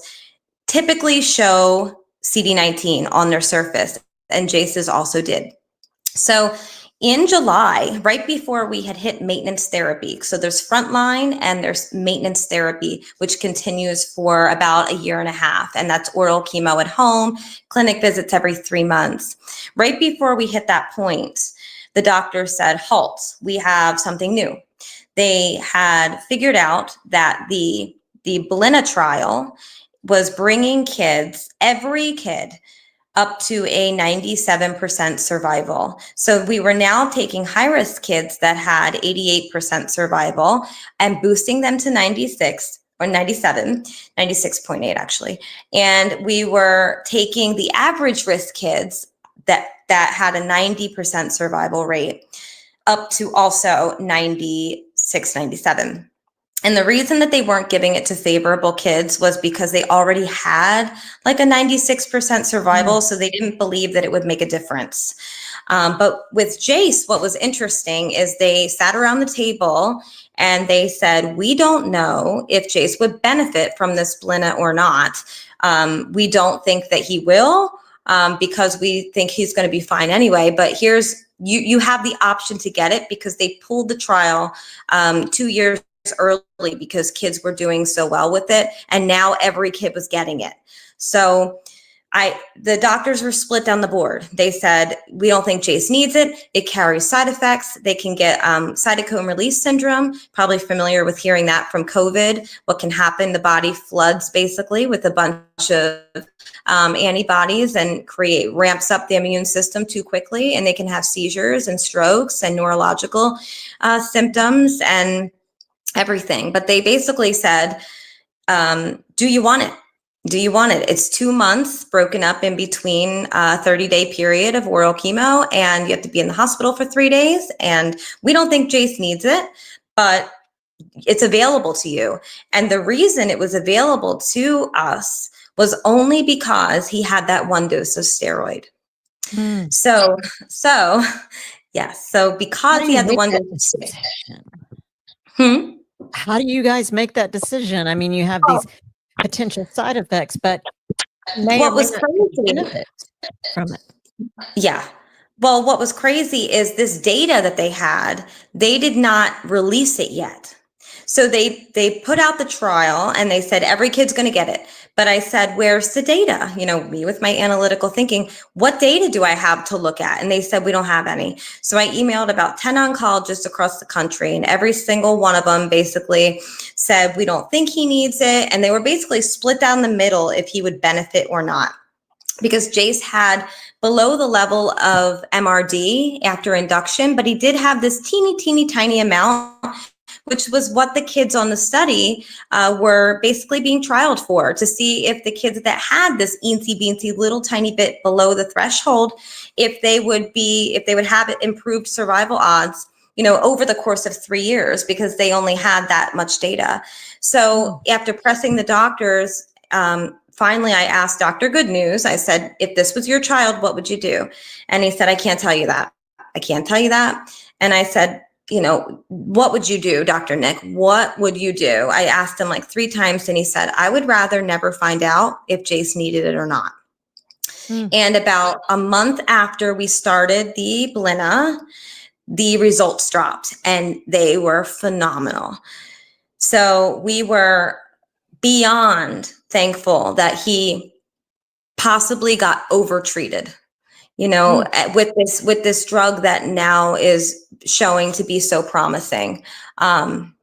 typically show CD19 on their surface, and Jace's also did. So in July, right before we had hit maintenance therapy, so there's frontline and there's maintenance therapy, which continues for about 1.5 years, and that's oral chemo at home, clinic visits every 3 months. Right before we hit that point, the doctor said, halt, we have something new. They had figured out that the Blina trial was bringing kids, every kid, up to a 97% survival. So we were now taking high-risk kids that had 88% survival and boosting them to 96 or 97, 96.8 actually. And we were taking the average risk kids that had a 90% survival rate up to also 96, 97. And the reason that they weren't giving it to favorable kids was because they already had like a 96% survival, so they didn't believe that it would make a difference. But with Jace, what was interesting is they sat around the table and they said, we don't know if Jace would benefit from this Blina or not. We don't think that he will, because we think he's going to be fine anyway. But here's, you have the option to get it, because they pulled the trial 2 years early because kids were doing so well with it, and now every kid was getting it. So The doctors were split down the board. They said, we don't think Jace needs it. It carries side effects. They can get cytokine release syndrome, probably familiar with hearing that from COVID. What can happen, the body floods basically with a bunch of antibodies and ramps up the immune system too quickly, and they can have seizures and strokes and neurological symptoms and everything. But they basically said, do you want it? Do you want it? It's 2 months broken up in between a 30-day period of oral chemo, and you have to be in the hospital for 3 days. And we don't think Jace needs it, but it's available to you. And the reason it was available to us was only because he had that 1 dose of steroid. So yes. So because he had the 1 dose. How do you guys make that decision? I mean, you have these potential side effects, but what was crazy benefit from it? Yeah. Well, what was crazy is this data that they had, they did not release it yet. So they put out the trial and they said, every kid's going to get it. But I said, where's the data? You know, me with my analytical thinking, what data do I have to look at? And they said, we don't have any. So I emailed about 10 oncologists across the country, and every single one of them basically said, we don't think he needs it. And they were basically split down the middle if he would benefit or not. Because Jace had below the level of MRD after induction, but he did have this teeny tiny amount, which was what the kids on the study were basically being trialed for, to see if the kids that had this eensy-beensy little tiny bit below the threshold, if they would have it improved survival odds, you know, over the course of 3 years, because they only had that much data. So after pressing the doctors, finally, I asked Dr. Good News, I said, if this was your child, what would you do? And he said, I can't tell you that. I can't tell you that. And I said, you know, what would you do, Dr. Nick? What would you do? I asked him like 3 times, and he said, I would rather never find out if Jace needed it or not. And about a month after we started the Blina, the results dropped, and they were phenomenal. So we were beyond thankful that he possibly got overtreated, you know, with this drug that now is showing to be so promising. And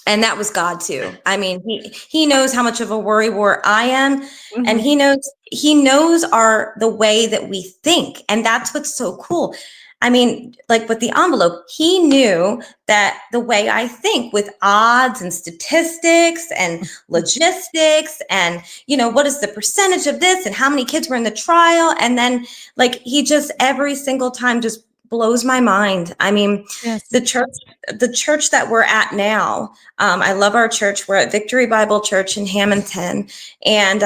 that was God too. I mean, he knows how much of a worrywart I am, and he knows the way that we think. And that's what's so cool. I mean, like with the envelope, he knew that the way I think with odds and statistics and logistics and, you know, what is the percentage of this and how many kids were in the trial. And then like, he just every single time just blows my mind. I mean, Yes. the church that we're at now, I love our church. We're at Victory Bible Church in Hamilton. And,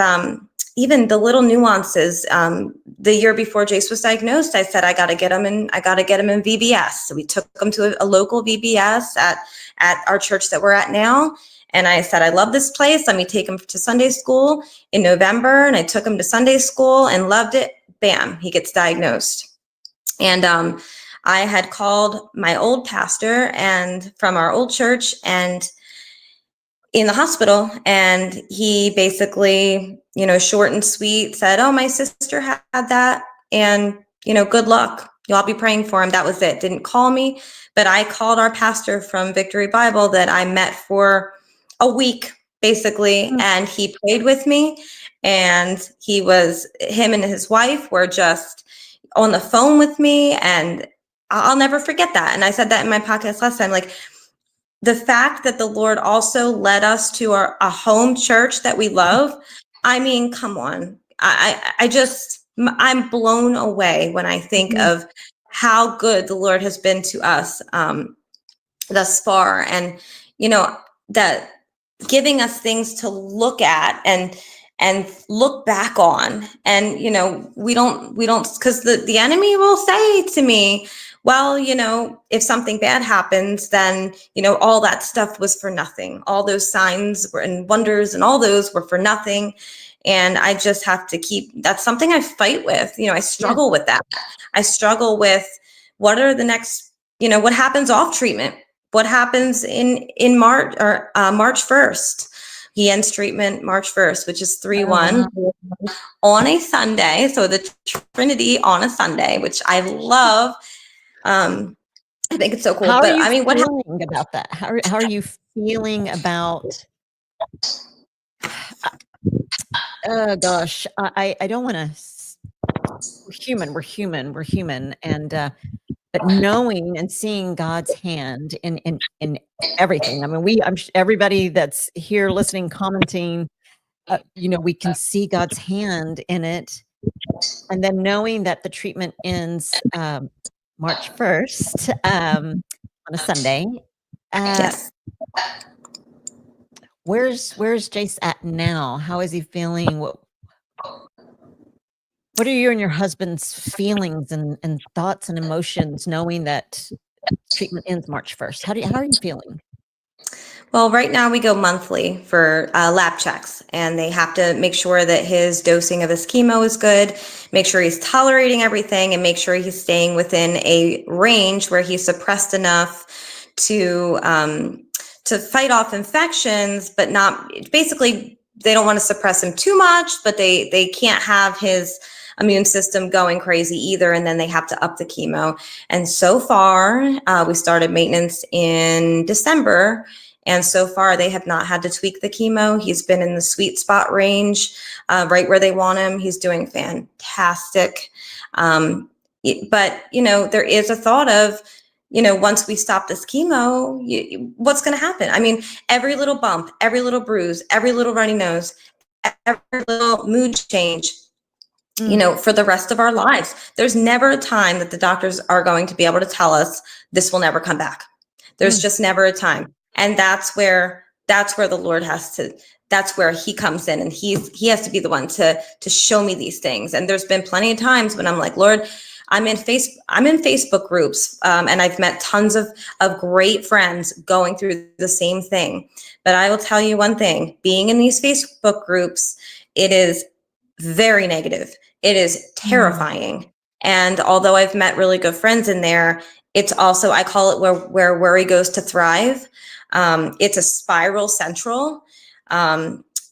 even the little nuances, the year before Jace was diagnosed, I said, I got to get him in VBS. So we took him to a local VBS at our church that we're at now. And I said, I love this place. Let me take him to Sunday school in November. And I took him to Sunday school and loved it. Bam, he gets diagnosed. And I had called my old pastor and from our old church and in the hospital, and he basically, you know, short and sweet said, oh, my sister had that, and, you know, good luck. I'll be praying for him. That was it. Didn't call me, but I called our pastor from Victory Bible that I met for a week, basically, and he prayed with me, and him and his wife were just on the phone with me, and I'll never forget that. And I said that in my podcast last time, like, the fact that the Lord also led us to a home church that we love. I mean, come on. I'm blown away when I think of how good the Lord has been to us thus far. And, you know, that giving us things to look at and look back on. And, you know, we don't, because the enemy will say to me, well, you know, if something bad happens, then, you know, all that stuff was for nothing. All those signs and wonders and all those were for nothing. And I just have to that's something I fight with. You know, I struggle with that. I struggle with what are the next, you know, what happens off treatment? What happens in March or March 1st? He ends treatment March 1st, which is 3/1 wow. on a Sunday. So the Trinity on a Sunday, which I love. I think it's so cool. How are But you I mean, what happened? feeling about that? How are you feeling about? Oh gosh, I don't want to. We're human, and but knowing and seeing God's hand in everything. I mean, everybody that's here listening, commenting, we can see God's hand in it, and then knowing that the treatment ends March 1st on a Sunday. Yes. Where's Jace at now? How is he feeling? What are you and your husband's feelings and thoughts and emotions knowing that treatment ends March 1st? How are you feeling? Well, right now we go monthly for lab checks, and they have to make sure that his dosing of his chemo is good, make sure he's tolerating everything, and make sure he's staying within a range where he's suppressed enough to fight off infections, but not basically they don't want to suppress him too much, but they can't have his immune system going crazy either, and then they have to up the chemo. And so far, we started maintenance in December. And so far, they have not had to tweak the chemo. He's been in the sweet spot range, right where they want him. He's doing fantastic. But, there is a thought of, once we stop this chemo, what's going to happen? I mean, every little bump, every little bruise, every little runny nose, every little mood change, for the rest of our lives. There's never a time that the doctors are going to be able to tell us this will never come back. There's just never a time. And that's where the Lord that's where he comes in, and he has to be the one to show me these things. And there's been plenty of times when I'm like, Lord, I'm in Facebook groups, and I've met tons of great friends going through the same thing. But I will tell you one thing, being in these Facebook groups, it is very negative. It is terrifying. And although I've met really good friends in there, it's also, I call it where worry goes to thrive. It's a spiral central.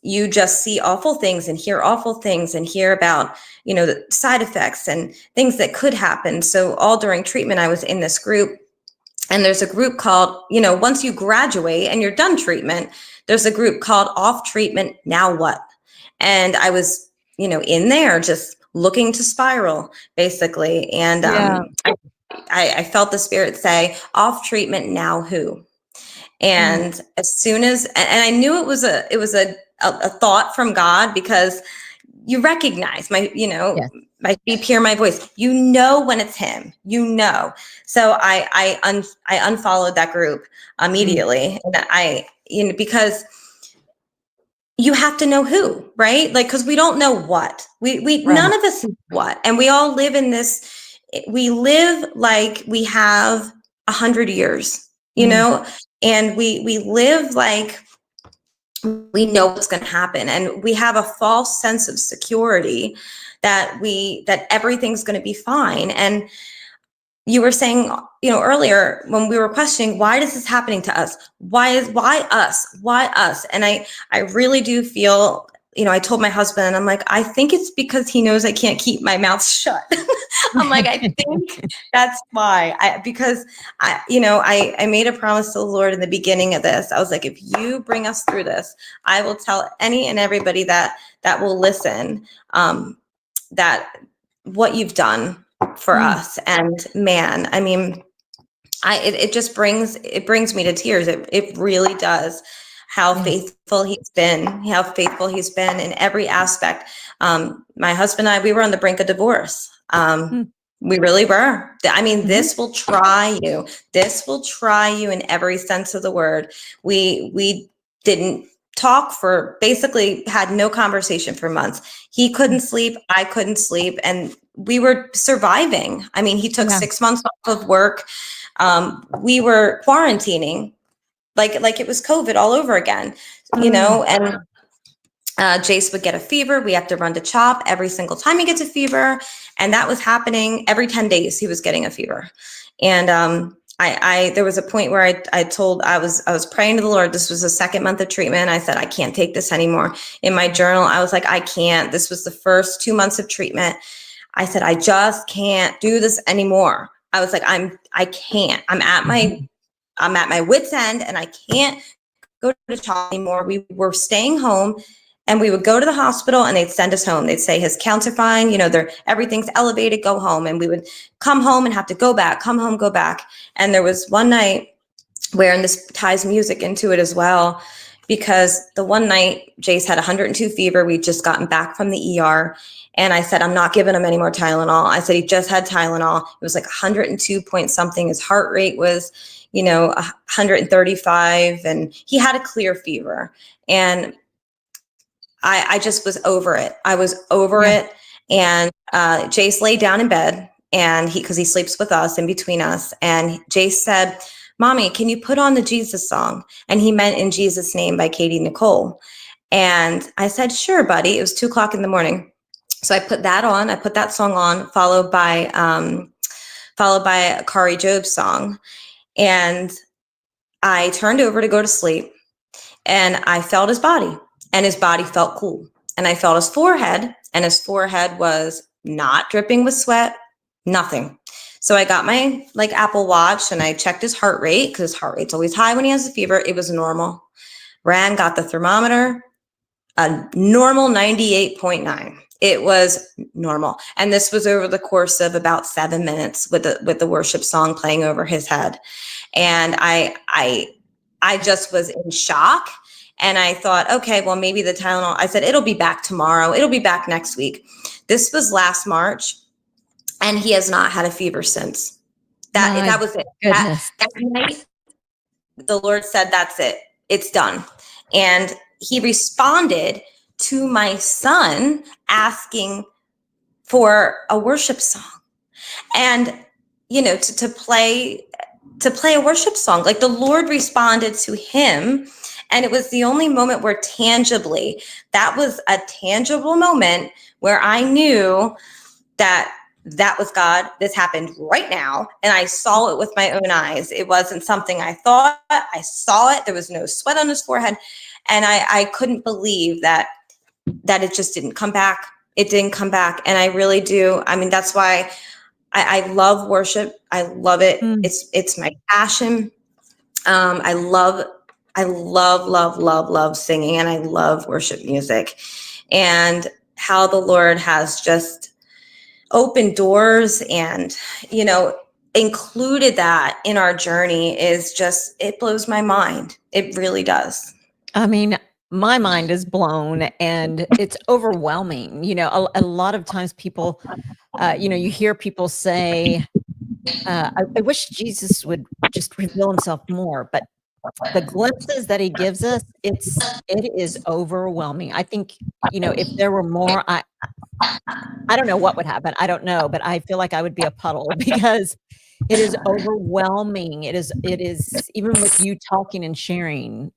You just see awful things and hear awful things and hear about, the side effects and things that could happen. So all during treatment, I was in this group, and there's a group called, once you graduate and you're done treatment, there's a group called Off Treatment, Now What? And I was, in there just looking to spiral basically. And I felt the Spirit say, off treatment, now who? And as soon as, and I knew it was a thought from God, because you recognize my beep, hear my voice, when it's him, So I unfollowed that group immediately. And because you have to know who, right? Like, cause we don't know what none of us know what, and we all live in this, we live like we have 100 years, and we live like we know what's going to happen, and we have a false sense of security that everything's going to be fine. And you were saying, earlier when we were questioning, why is this happening to us? Why us? And I really do feel, I told my husband, I'm like, I think it's because he knows I can't keep my mouth shut. I'm like, I think that's why. Because I made a promise to the Lord in the beginning of this. I was like, if you bring us through this, I will tell any and everybody that will listen, that what you've done for us. And man, I mean, it just brings me to tears. It really does. How faithful he's been in every aspect. My husband and I, we were on the brink of divorce. We really were. I mean, this will try you. This will try you in every sense of the word. We didn't talk basically had no conversation for months. He couldn't sleep. I couldn't sleep. And we were surviving. I mean, he took 6 months off of work. We were quarantining like it was COVID all over again, and Jace would get a fever. We have to run to CHOP every single time he gets a fever. And that was happening every 10 days. He was getting a fever. And there was a point where I was praying to the Lord. This was the second month of treatment. I said, I can't take this anymore. In my journal, I was like, I can't. This was the first 2 months of treatment. I said, I just can't do this anymore. I was like, I can't. I'm at my wit's end, and I can't go to child anymore. We were staying home, and we would go to the hospital, and they'd send us home. They'd say his counts are fine, everything's elevated, go home. And we would come home and have to go back, come home, go back. And there was one night where, and this ties music into it as well, because the one night Jace had 102 fever. We'd just gotten back from the ER. And I said, I'm not giving him any more Tylenol. I said, he just had Tylenol. It was like 102 point something. His heart rate was, 135, and he had a clear fever. And I just was over it. I was over it. And Jace laid down in bed, and because he sleeps with us, in between us. And Jace said, Mommy, can you put on the Jesus song? And he meant In Jesus' Name by Katie Nicole. And I said, sure, buddy. It was 2:00 in the morning. So I put that on. I put that song on, followed by a Kari Jobe song. And I turned over to go to sleep, and I felt his body, and his body felt cool. And I felt his forehead, and his forehead was not dripping with sweat, nothing. So I got my Apple Watch, and I checked his heart rate, because his heart rate's always high when he has a fever. It was normal. Got the thermometer, a normal 98.9. It was normal. And this was over the course of about 7 minutes with the worship song playing over his head. And I just was in shock. And I thought, okay, well, maybe the Tylenol, I said, it'll be back tomorrow. It'll be back next week. This was last March, and he has not had a fever since. That was it. That night, the Lord said, that's it. It's done. And he responded to my son asking for a worship song, and to play a worship song. Like, the Lord responded to him, and it was the only moment where that was a tangible moment where I knew that was God. This happened right now, and I saw it with my own eyes. It wasn't something I thought. I saw it. There was no sweat on his forehead, and I couldn't believe that it just didn't come back. It didn't come back. And I really do. I mean, that's why I love worship. I love it. It's my passion. I love singing, and I love worship music, and how the Lord has just opened doors and, included that in our journey is just, it blows my mind. It really does. I mean, my mind is blown, and it's overwhelming. A lot of times people, you hear people say, I wish Jesus would just reveal himself more, but the glimpses that he gives us, it is overwhelming. I think, if there were more, I don't know what would happen. I don't know, but I feel like I would be a puddle because it is overwhelming. It is even with you talking and sharing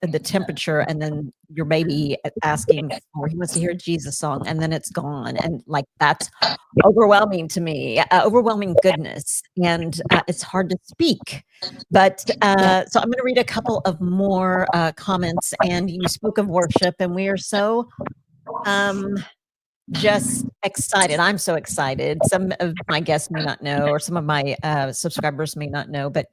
the temperature, and then your baby asking for, he wants to hear a Jesus song, and then it's gone. And that's overwhelming to me, overwhelming goodness. And it's hard to speak, but so I'm going to read a couple of more comments. And you spoke of worship, and we are so just excited. I'm so excited. Some of my guests may not know, or some of my subscribers may not know, but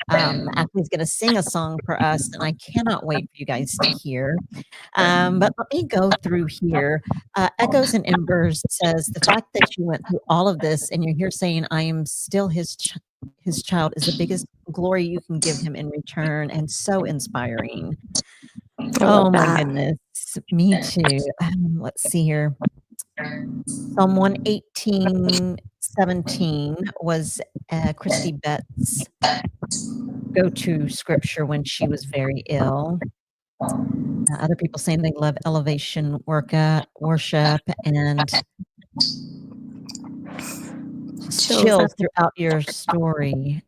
Ashley's going to sing a song for us, and I cannot wait for you guys to hear. But let me go through here. Echoes and Embers says, the fact that you went through all of this and you're here saying, I am still his child, is the biggest glory you can give him in return, and so inspiring. Oh my goodness. Me too. Let's see here. Psalm 118:17 was Christy Betts' go-to scripture when she was very ill. Other people saying they love elevation worship, and just chills throughout your story.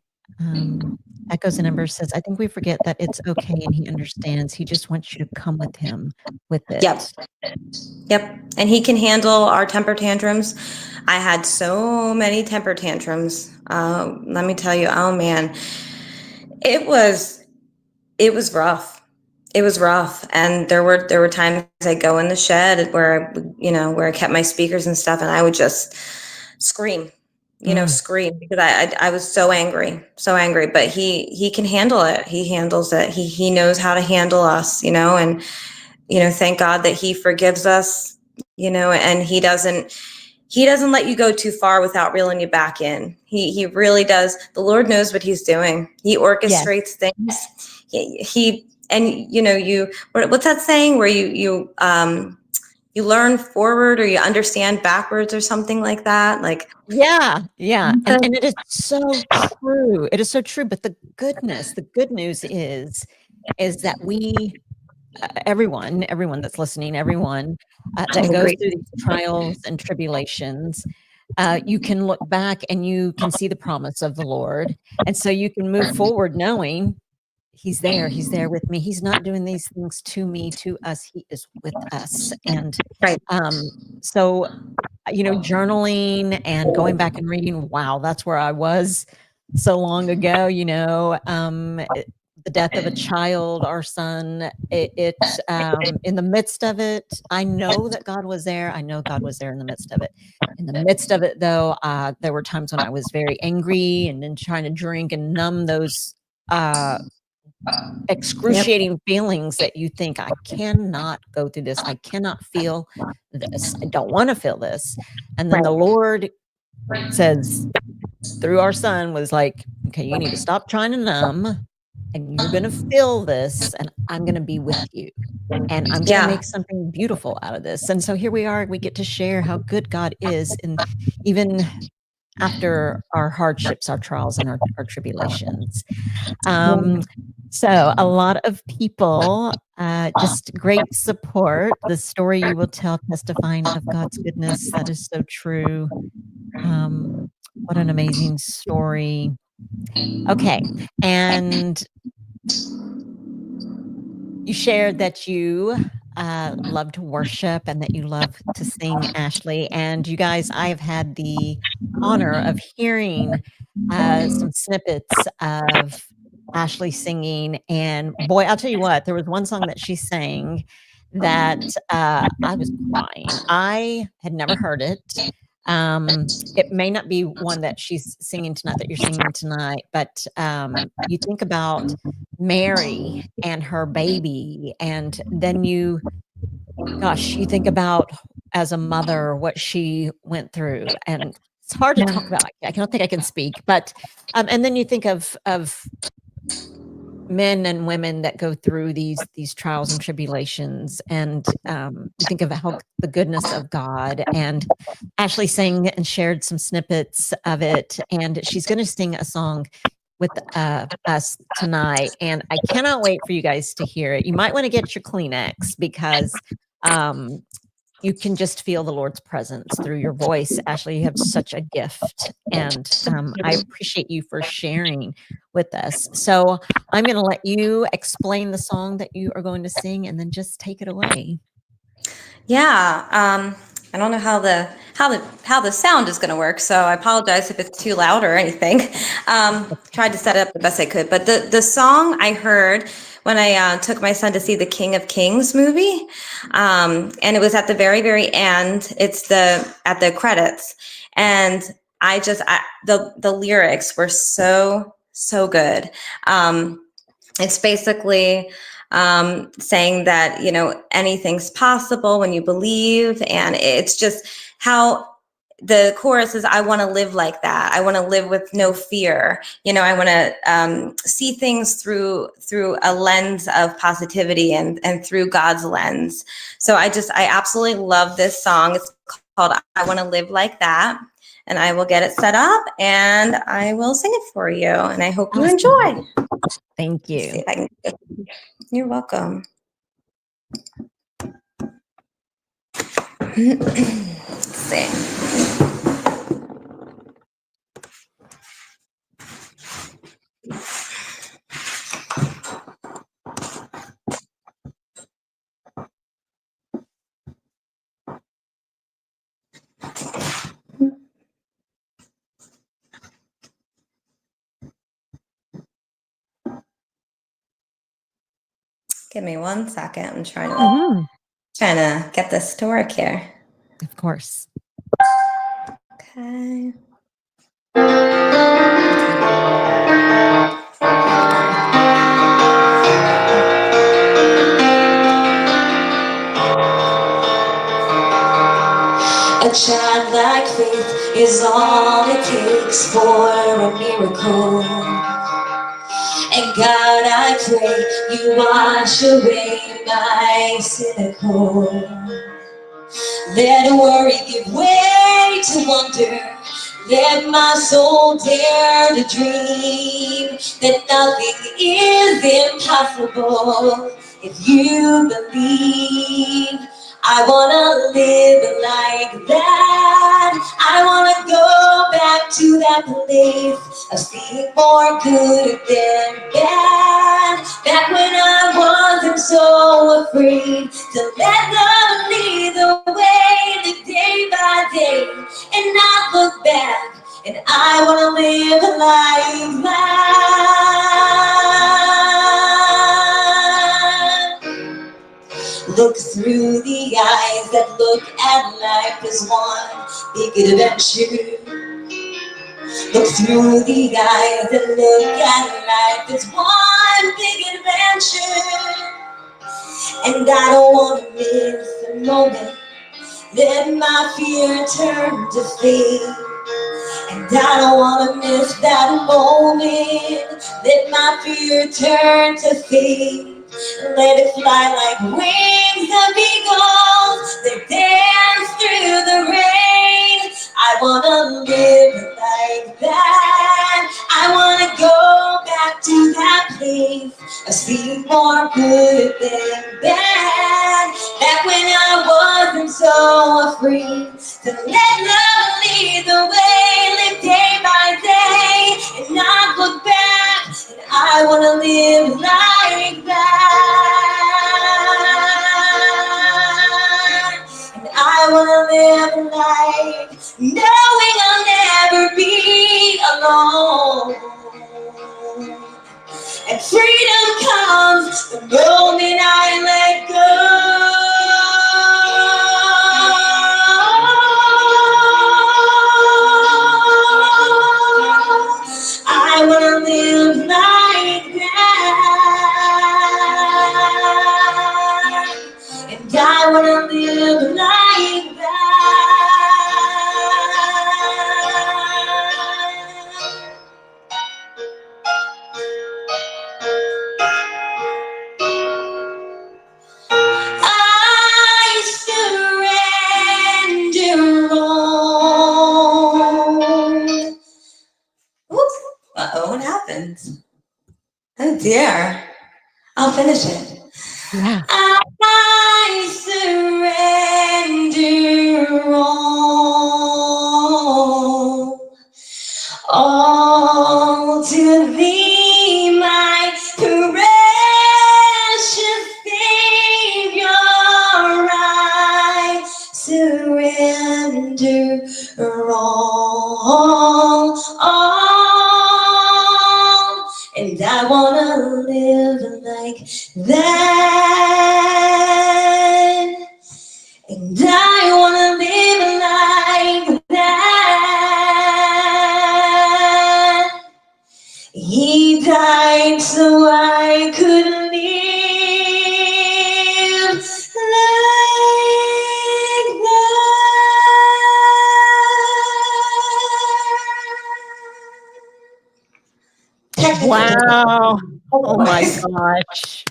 Echoes and Embers says, I think we forget that it's okay and he understands. He just wants you to come with him with Yep. it. Yep. And he can handle our temper tantrums. I had so many temper tantrums. Let me tell you, oh man, it was rough. It was rough. And there were times I'd go in the shed where, where I kept my speakers and stuff, and I would just scream, scream, because I was so angry, but he can handle it. He handles it. He knows how to handle us, and, thank God that he forgives us, and he doesn't let you go too far without reeling you back in. He really does. The Lord knows what he's doing. He Yes. orchestrates things. What's that saying where you learn forward or you understand backwards or something like that? Like, yeah. And it is so true. It is so true. But the good news is that we, everyone that's listening, everyone that goes through these trials and tribulations, you can look back and you can see the promise of the Lord. And so you can move forward knowing he's there with me. He's not doing these things to me, to us. He is with us. And Right. so, journaling and going back and reading, wow, that's where I was so long ago, the death of a child, our son, in the midst of it, I know that God was there. I know God was there in the midst of it. In the midst of it, though, there were times when I was very angry and then trying to drink and numb those excruciating feelings that you think, I cannot go through this. I cannot feel this. I don't want to feel this. And then the Lord says, through our son, was like, okay, you need to stop trying to numb, and you're going to feel this, and I'm going to be with you, and I'm going to make something beautiful out of this. And so here we are. We get to share how good God is, and even after our hardships, our trials, and our tribulations. So a lot of people, just great support. The story you will tell, testifying of God's goodness. That is so true. What an amazing story. Okay. And you shared that you love to worship and that you love to sing, Ashley. And you guys, I have had the honor of hearing some snippets of Ashley singing. And boy, I'll tell you what, there was one song that she sang that I was crying. I had never heard it. It may not be one that she's singing tonight, that you're singing tonight, but you think about Mary and her baby, and then you think about, as a mother, what she went through, and it's hard to talk about. I don't think I can speak, but and then you think of men and women that go through these trials and tribulations, and you think of how the goodness of God. And Ashley sang and shared some snippets of it, and she's going to sing a song with us tonight, and I cannot wait for you guys to hear it. You might want to get your Kleenex, because you can just feel the Lord's presence through your voice. Ashley, you have such a gift, and I appreciate you for sharing with us. So I'm going to let you explain the song that you are going to sing, and then just take it away. Yeah. I don't know how the sound is going to work, so I apologize if it's too loud or anything. Tried to set it up the best I could, but the song I heard when I took my son to see the King of Kings movie, and it was at the very, very end. It's at the credits, and the lyrics were so good. It's basically saying that, anything's possible when you believe. And it's just how the chorus is, I want to live like that. I want to live with no fear. I want to see things through a lens of positivity and through God's lens. So I absolutely love this song. It's called I Want to Live Like That. And I will get it set up and I will sing it for you. And I hope you enjoy. Thank you. See if I can. You're welcome. Let's see. give me 1 second. I'm Mhm. trying to get this to work here. Of course. Okay. A childlike faith is all it takes for a miracle. And God, I pray you wash away my cynical. Let worry give way to wonder. Let my soul dare to dream that nothing is impossible if you believe. I wanna live like that. I wanna go back to that place of seeing more good than bad. Back when I wasn't so afraid to let love lead the way, live day by day and not look back. And I wanna live like that. Look through the eyes that look at life as one big adventure. Look through the eyes that look at life as one big adventure. And I don't want to miss a moment. Let my fear turn to faith. And I don't want to miss that moment. Let my fear turn to faith. Let it fly like wings of eagles that dance through the rain. I want to live like that. I want to go back to that place. I see more good than bad. Back when I wasn't so afraid to let love lead the way, live day by day and not look back. And I want to live like that. And I want to live like knowing I'll never be alone. And freedom comes the moment I let go. I want to live like that. And I want to live like that. I surrender all. Oops. Uh-oh, what happened? Oh dear. I'll finish it. Yeah. I surrender all to thee, my precious Savior. I surrender all, and I wanna live like that, and I wanna live like that. He died so I could live like that. Wow. Oh my gosh.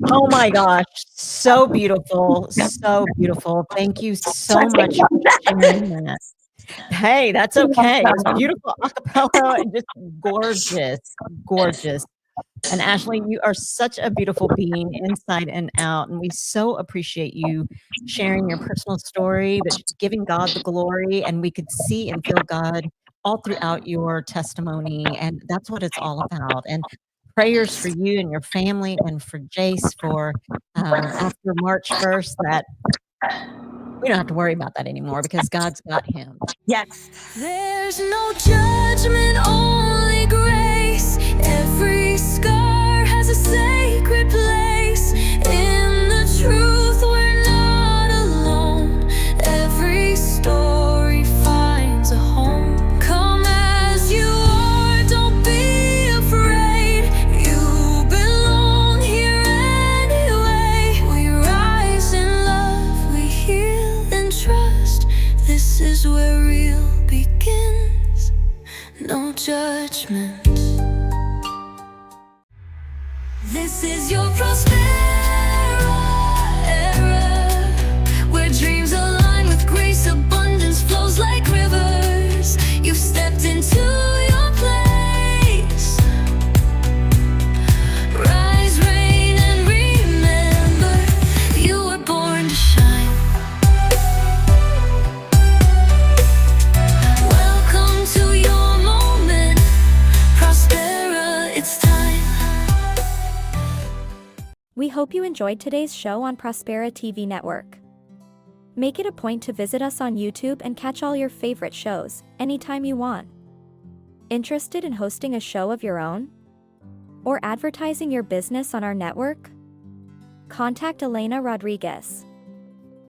Oh my gosh. So beautiful. So beautiful. Thank you so much for sharing that. Hey, that's okay. It was beautiful acapella and just gorgeous, gorgeous. And Ashley, you are such a beautiful being inside and out. And we so appreciate you sharing your personal story, but giving God the glory. And we could see and feel God all throughout your testimony. And that's what it's all about. And prayers for you and your family and for Jace for after March 1st, that we don't have to worry about that anymore because God's got him. Yes. There's no judgment, only grace. Every scar has a sacred place. judgment. This is your Prospera era, where dreams align with grace, abundance flows like rivers. You've stepped into your place. Rise, reign, and remember, you were born to shine. Welcome to your moment, Prospera, it's time. We hope you enjoyed today's show on Prospera TV Network. Make it a point to visit us on YouTube and catch all your favorite shows anytime you want. Interested in hosting a show of your own? Or advertising your business on our network? Contact Elena Rodriguez.